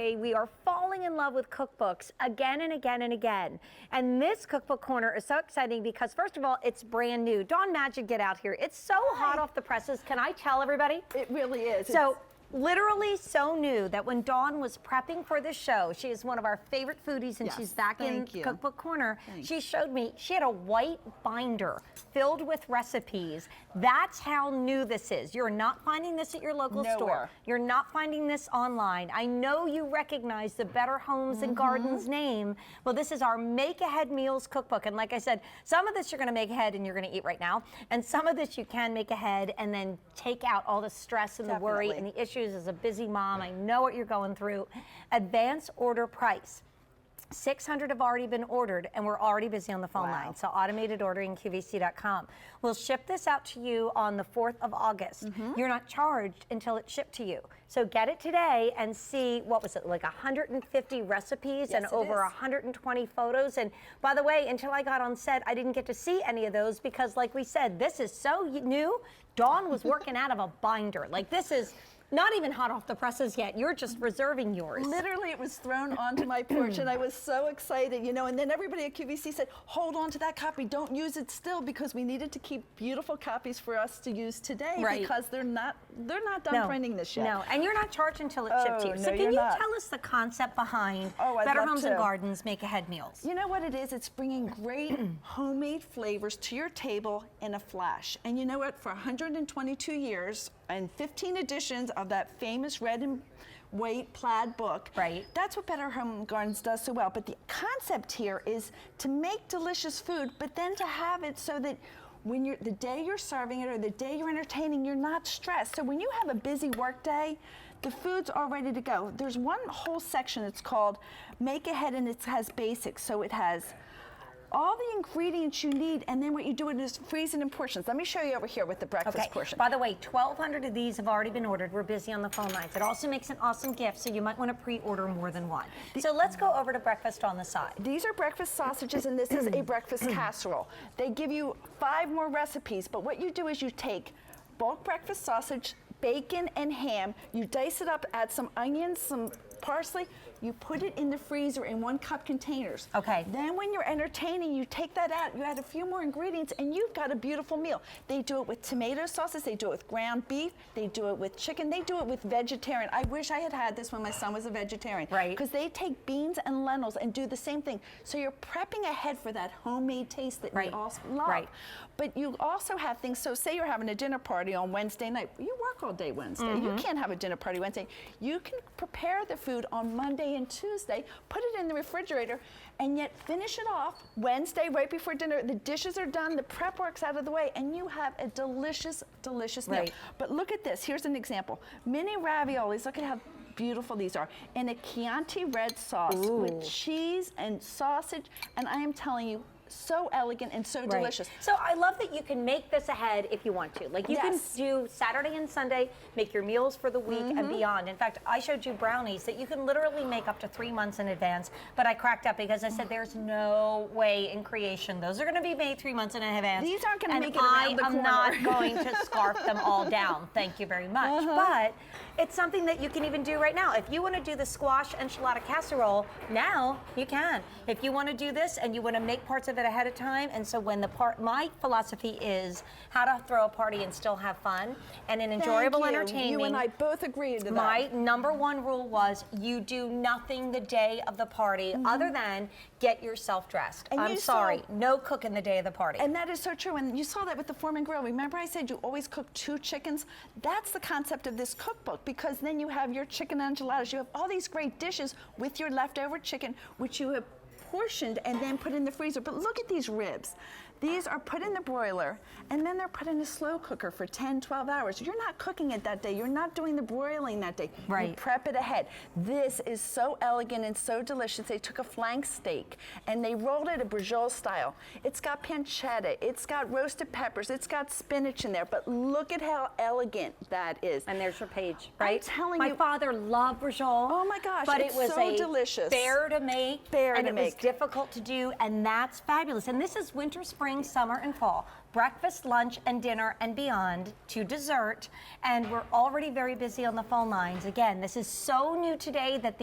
way we are falling in love with cookbooks again and again and again. And this cookbook corner is so exciting because, first of all, it's brand new. Dawn Magic, get out here. It's so hot off the presses. Can I tell everybody? It really is. So, literally so new that when Dawn was prepping for this show, she is one of our favorite foodies, and she's back in Cookbook Corner. She showed me, she had a white binder filled with recipes. That's how new this is. You're not finding this at your local store. You're not finding this online. I know you recognize the Better Homes and Gardens name. Well, this is our Make Ahead Meals Cookbook. And like I said, some of this you're gonna make ahead and you're gonna eat right now. And some of this you can make ahead and then take out all the stress and the worry and the issues as a busy mom. I know what you're going through. Advance order price. 600 have already been ordered, and we're already busy on the phone line. So automated ordering, QVC.com. We'll ship this out to you on the 4th of August. You're not charged until it's shipped to you. So get it today and see, what was it, like 150 recipes and over 120 photos. And by the way, until I got on set, I didn't get to see any of those because, like we said, this is so new. Dawn was working out of a binder. Like, this is not even hot off the presses yet. You're just reserving yours. Literally, it was thrown onto my porch, and I was so excited, you know. And then everybody at QVC said, "Hold on to that copy. Don't use it still," because we needed to keep beautiful copies for us to use today because they're not done printing this yet. No, and you're not charged until it's shipped to you. So can you tell us the concept behind Better Homes and Gardens Make Ahead Meals? You know what it is? It's bringing great homemade flavors to your table in a flash. And you know what? For 122 years and 15 editions of that famous red and white plaid book. That's what Better Home Gardens does so well. But the concept here is to make delicious food, but then to have it so that when the day you're serving it or the day you're entertaining, you're not stressed. So when you have a busy work day, the food's all ready to go. There's one whole section, it's called Make Ahead, and it has basics. So it has all the ingredients you need, and then what you do is freeze it in portions. Let me show you over here with the breakfast portion. By the way, 1,200 of these have already been ordered. We're busy on the phone lines. It also makes an awesome gift, so you might want to pre-order more than one. So let's go over to breakfast on the side. These are breakfast sausages, and this is a breakfast casserole. They give you 5 more recipes, but what you do is you take bulk breakfast sausage, bacon, and ham. You dice it up, add some onions, some parsley. You put it in the freezer in 1-cup containers. Then when you're entertaining, you take that out, you add a few more ingredients, and you've got a beautiful meal. They do it with tomato sauces, they do it with ground beef, they do it with chicken, they do it with vegetarian. I wish I had had this when my son was a vegetarian. Because they take beans and lentils and do the same thing. So you're prepping ahead for that homemade taste that we all love. But you also have things, so say you're having a dinner party on Wednesday night. You work all day Wednesday. You can't have a dinner party Wednesday. You can prepare the food on Monday and Tuesday, put it in the refrigerator, and yet finish it off Wednesday right before dinner. The dishes are done, the prep work's out of the way, and you have a delicious, delicious meal. But look at this. Here's an example. Mini raviolis. Look at how beautiful these are. In a Chianti red sauce with cheese and sausage, and I am telling you, so elegant and so delicious. So I love that you can make this ahead if you want to. Like, you can do Saturday and Sunday, make your meals for the week and beyond. In fact, I showed you brownies that you can literally make up to 3 months in advance, but I cracked up because I said there's no way in creation those are going to be made 3 months in advance. These aren't going to make it around the corner. I'm not going to scarf them all down. Thank you very much. But it's something that you can even do right now. If you want to do the squash enchilada casserole, now you can. If you want to do this and you want to make parts of it ahead of time, and so when my philosophy is how to throw a party and still have fun and an enjoyable entertainment. You and I both agreed to that. My #1 rule was you do nothing the day of the party other than get yourself dressed. And I'm sorry, no cooking the day of the party. And that is so true. And you saw that with the Foreman Grill. Remember I said you always cook 2 chickens? That's the concept of this cookbook, because then you have your chicken enchiladas. You have all these great dishes with your leftover chicken, which you have portioned and then put in the freezer. But look at these ribs. These are put in the broiler, and then they're put in a slow cooker for 10, 12 hours. You're not cooking it that day. You're not doing the broiling that day. You prep it ahead. This is so elegant and so delicious. They took a flank steak, and they rolled it a Brajol style. It's got pancetta. It's got roasted peppers. It's got spinach in there. But look at how elegant that is. And there's your page, right? I'm telling you. My father loved Brajol. Oh, my gosh. But it's it was so delicious. Fair to make. And it was difficult to do, and that's fabulous. And this is winter, spring, summer, and fall. breakfast, lunch, and dinner and beyond to dessert. And we're already very busy on the phone lines. Again, this is so new today that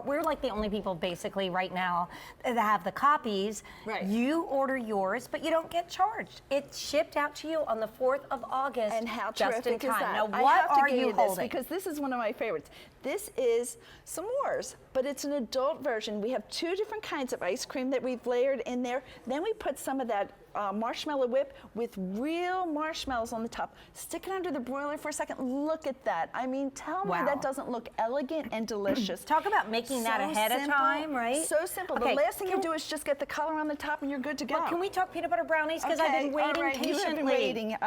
we're like the only people basically right now that have the copies. Right. You order yours, but you don't get charged. It's shipped out to you on the 4th of August. And how just in terrific is time. that? Now, I what have to are give you this holding? because this is one of my favorites. This is s'mores, but it's an adult version. We have 2 different kinds of ice cream that we've layered in there. Then we put some of that marshmallow whip with real marshmallows on the top. Stick it under the broiler for a second. Look at that. I mean, tell me that doesn't look elegant and delicious. Talk about making that ahead of time, right? So simple. Okay, the last thing you do is just get the color on the top and you're good to go. Well, can we talk peanut butter brownies? Because I've been waiting patiently. You have been waiting.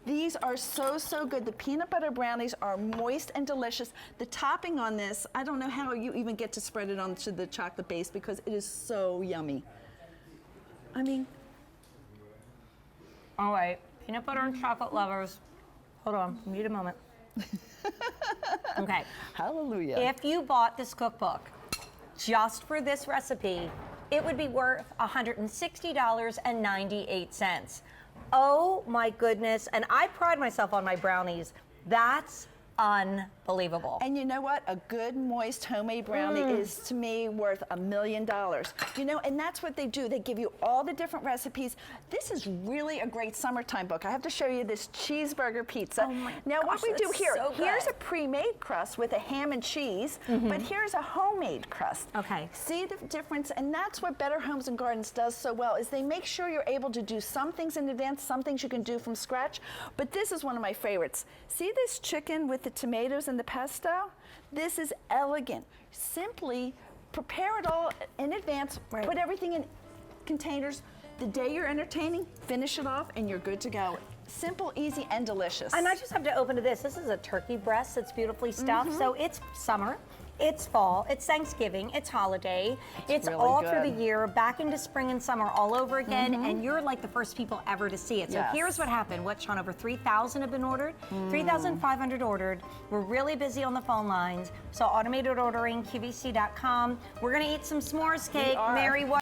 These are so good. The peanut butter brownies are moist and delicious. The topping on this, I don't know how you even get to spread it onto the chocolate base because it is so yummy. I mean, all right, peanut butter and chocolate lovers. Hold on, need a moment. Okay. Hallelujah. If you bought this cookbook just for this recipe, it would be worth $160.98. Oh my goodness, and I pride myself on my brownies. That's unbelievable. And you know what? A good, moist, homemade brownie is, to me, worth $1 million. You know, and that's what they do. They give you all the different recipes. This is really a great summertime book. I have to show you this cheeseburger pizza. Oh my now, gosh, what we do here, so here's a pre-made crust with a ham and cheese, but here's a homemade crust. Okay. See the difference? And that's what Better Homes and Gardens does so well, is they make sure you're able to do some things in advance, some things you can do from scratch. But this is one of my favorites. See this chicken with the tomatoes and the pesto? This is elegant. Simply prepare it all in advance, put everything in containers. The day you're entertaining, finish it off, and you're good to go. Simple, easy, and delicious. And I just have to open to this. This is a turkey breast that's beautifully stuffed. So it's summer, it's fall, it's Thanksgiving, it's holiday. It's really all good. through the year, back into spring and summer all over again, and you're like the first people ever to see it. So here's what happened. What, Sean, over 3,000 have been ordered? 3,500 ordered. We're really busy on the phone lines. So automated ordering, QVC.com. We're gonna eat some s'mores cake. Mary, what